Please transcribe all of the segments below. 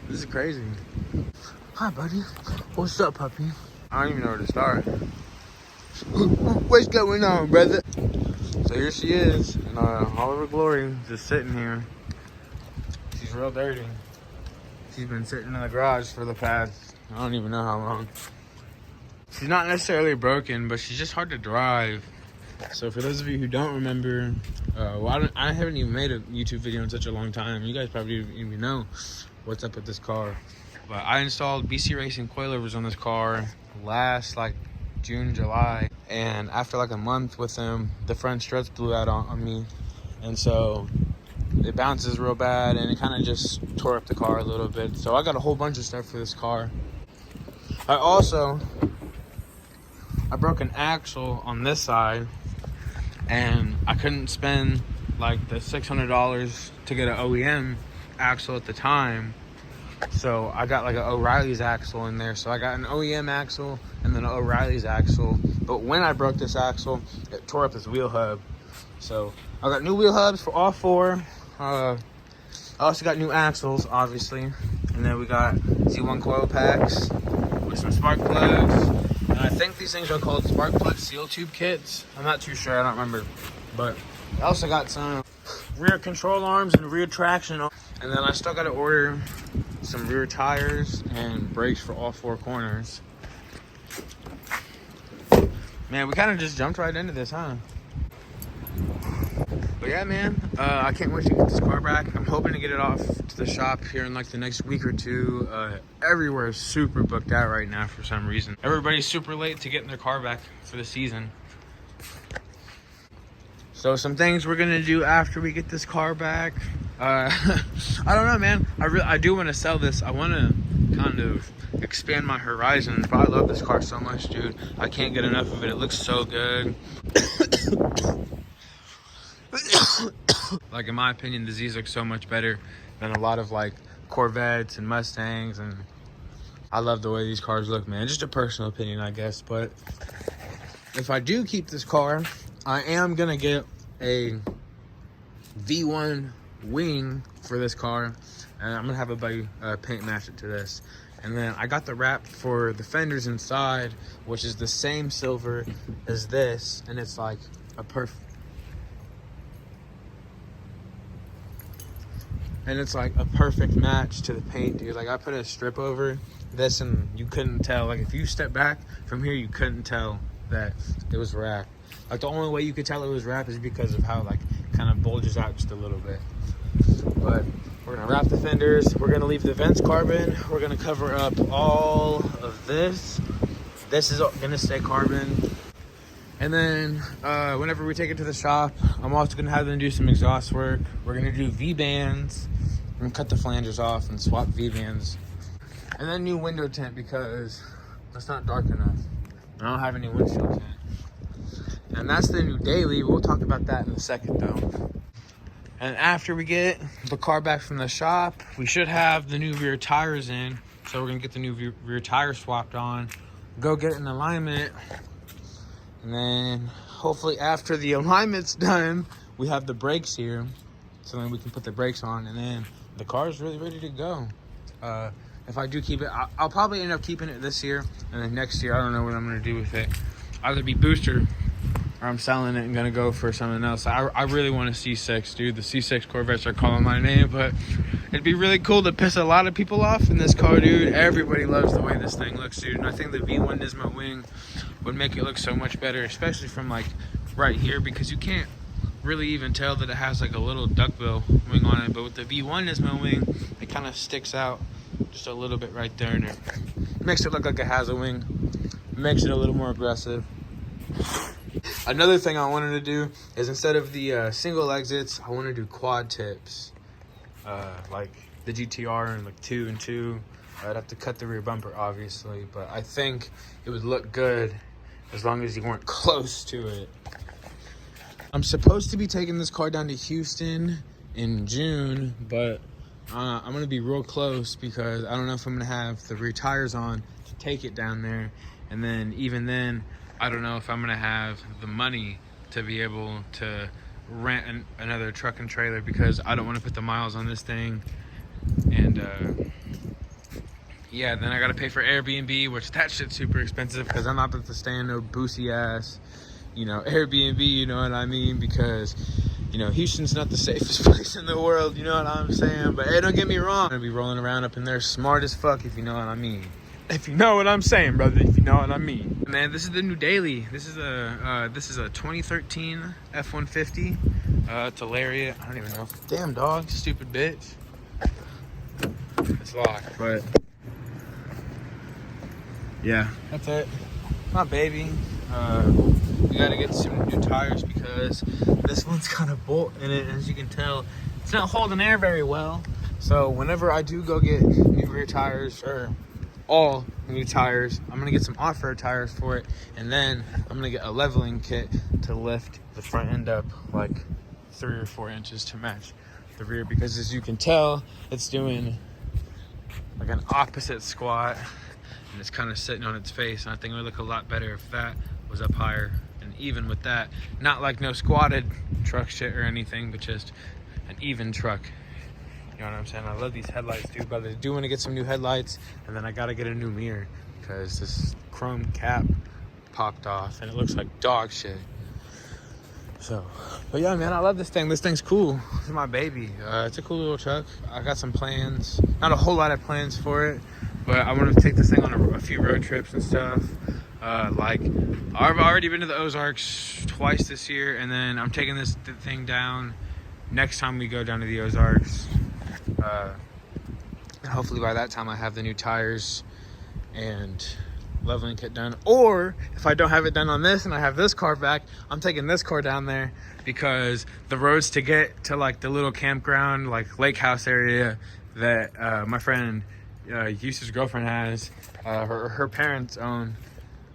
This is crazy. Hi, buddy. What's up, puppy? I don't even know where to start. What's going on, brother? So here she is in all of her glory, just sitting here. She's real dirty. She's been sitting in the garage for the past, I don't even know how long. She's not necessarily broken, but she's just hard to drive. So for those of you who don't remember, I haven't even made a YouTube video in such a long time. You guys probably don't even know what's up with this car. But I installed BC Racing coilovers on this car last June, July. And after a month with them, the front struts blew out on me. And so it bounces real bad and it kind of just tore up the car a little bit. So I got a whole bunch of stuff for this car. I broke an axle on this side, and I couldn't spend the $600 to get an OEM axle at the time. So I got an O'Reilly's axle in there. So I got an OEM axle and then an O'Reilly's axle. But when I broke this axle, it tore up this wheel hub. So I got new wheel hubs for all four. I also got new axles, obviously. And then we got Z1 coil packs with some spark plugs. And I think these things are called spark plug seal tube kits. I'm not too sure, I don't remember. But I also got some rear control arms and rear traction. And then I still got to order some rear tires and brakes for all four corners. Man, we kind of just jumped right into this, huh? But yeah, man, I can't wait to get this car back. I'm hoping to get it off to the shop here in the next week or two. Everywhere is super booked out right now for some reason. Everybody's super late to getting their car back for the season. So some things we're gonna do after we get this car back. I don't know, man. I do want to sell this. I want to kind of expand my horizons, but I love this car so much, dude. I can't get enough of it. It looks so good. In my opinion, the Z's look so much better than a lot of Corvettes and Mustangs, and I love the way these cars look, man. Just a personal opinion, I guess. But if I do keep this car, I am gonna get a V1 wing for this car, and I'm gonna have a buddy paint match it to this. And then I got the wrap for the fenders inside, which is the same silver as this, and it's a perfect, and it's a perfect match to the paint, dude. I put a strip over this and you couldn't tell. If you step back from here, you couldn't tell that it was wrapped. The only way you could tell it was wrapped is because of how kind of bulges out just a little bit. But we're gonna wrap the fenders. We're gonna leave the vents carbon. We're gonna cover up all of this. This is gonna stay carbon. And then whenever we take it to the shop, I'm also gonna have them do some exhaust work. We're gonna do V-bands. We're gonna cut the flanges off and swap V-bands. And then new window tint because it's not dark enough. I don't have any windshield tint. And that's the new daily. We'll talk about that in a second though. And after we get the car back from the shop, we should have the new rear tires in. So we're gonna get the new rear tires swapped on, go get an alignment. And then hopefully after the alignment's done, we have the brakes here. So then we can put the brakes on, and then the car is really ready to go. If I do keep it, I'll probably end up keeping it this year. And then next year, I don't know what I'm gonna do with it. Either be booster or I'm selling it and gonna go for something else. I really want a C6, dude. The C6 Corvettes are calling my name, but it'd be really cool to piss a lot of people off in this car, dude. Everybody loves the way this thing looks, dude. And I think the V1 Nismo wing would make it look so much better, especially from right here, because you can't really even tell that it has a little duckbill wing on it. But with the V1 Nismo wing, it kind of sticks out just a little bit right there, and it makes it look like it has a wing. It makes it a little more aggressive. Another thing I wanted to do is instead of the single exits, I want to do quad tips, like the GTR and 2 and 2. I'd have to cut the rear bumper, obviously, but I think it would look good as long as you weren't close to it. I'm supposed to be taking this car down to Houston in June, but I'm going to be real close because I don't know if I'm going to have the rear tires on to take it down there. And then even then, I don't know if I'm going to have the money to be able to rent another truck and trailer, because I don't want to put the miles on this thing and yeah, then I gotta pay for Airbnb, which that shit's super expensive because I'm not about to stay in no boozy ass, you know, Airbnb, you know what I mean? Because, you know, Houston's not the safest place in the world, you know what I'm saying? But hey, don't get me wrong, I'm gonna be rolling around up in there smart as fuck, if you know what I mean. If you know what I'm saying, brother, if you know what I mean. Man, this is the new daily. This is a 2013 F-150. It's a Lariat. I don't even know. Damn dog, stupid bitch. It's locked, but yeah, that's it. My baby. We gotta get some new tires because this one's got a bolt in it, and as you can tell, it's not holding air very well. So whenever I do go get new rear tires, or all new tires, I'm gonna get some off-road tires for it, and then I'm gonna get a leveling kit to lift the front end up like 3 or 4 inches to match the rear, because as you can tell, it's doing like an opposite squat, and it's kind of sitting on its face, and I think it would look a lot better if that was up higher. And even with that, not like no squatted truck shit or anything, but just an even truck. You know what I'm saying? I love these headlights, dude, but I do want to get some new headlights, and then I gotta get a new mirror because this chrome cap popped off and it looks like dog shit. So, but yeah, man, I love this thing. This thing's cool. This is my baby. It's a cool little truck. I got some plans, not a whole lot of plans for it, but I want to take this thing on a few road trips and stuff. Like, I've already been to the Ozarks twice this year, and then I'm taking this thing down next time we go down to the Ozarks. And hopefully by that time I have the new tires and leveling kit done. Or if I don't have it done on this and I have this car back, I'm taking this car down there because the roads to get to like the little campground, like lake house area that my friend Yusuf's girlfriend has, her parents own.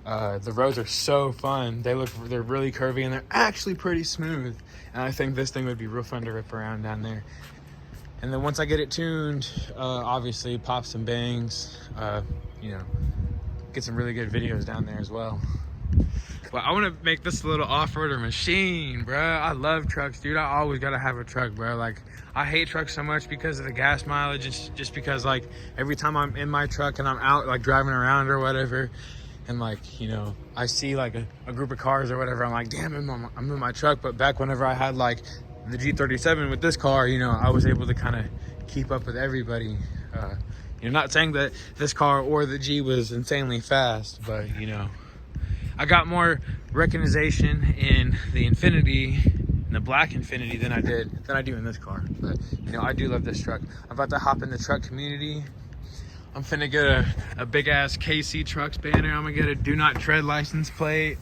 The roads are so fun. They're really curvy and they're actually pretty smooth. And I think this thing would be real fun to rip around down there. And then once I get it tuned, obviously pop some bangs, you know, get some really good videos down there as well. But I want to make this a little off-roader machine, bro. I love trucks, dude. I always got to have a truck, bro. Like, I hate trucks so much because of the gas mileage. It's just because, like, every time I'm in my truck and I'm out, like, driving around or whatever, and, like, you know, I see, like, a group of cars or whatever, I'm like, damn, I'm in my truck. But back whenever I had, like, the G37 with this car, you know, I was able to kind of keep up with everybody. You're not saying that this car or the G was insanely fast, but, you know, I got more recognition in the Infiniti, in the black Infiniti, than I do in this car. But, you know, I do love this truck. I'm about to hop in the truck community. I'm finna get a big ass KC Trucks banner. I'm gonna get a do not tread license plate.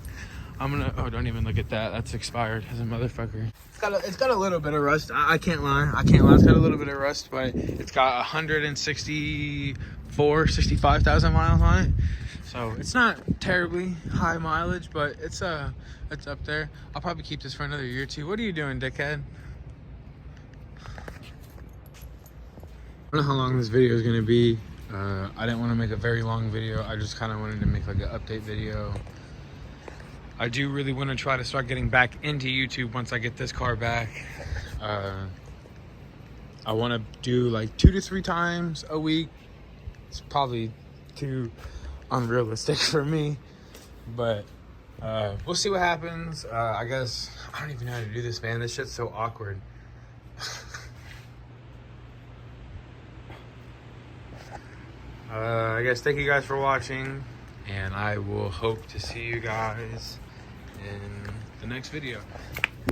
Oh, don't even look at that. That's expired as a motherfucker. It's got a little bit of rust. I can't lie. It's got a little bit of rust, but it's got 65,000 miles on it. So it's not terribly high mileage, but it's up there. I'll probably keep this for another year or two. What are you doing, dickhead? I don't know how long this video is gonna be. I didn't want to make a very long video. I just kind of wanted to make like an update video. I do really want to try to start getting back into YouTube once I get this car back. I want to do like 2 to 3 times a week. It's probably too unrealistic for me, but we'll see what happens. I guess I don't even know how to do this, man. This shit's so awkward. I guess thank you guys for watching, and I will hope to see you guys in the next video.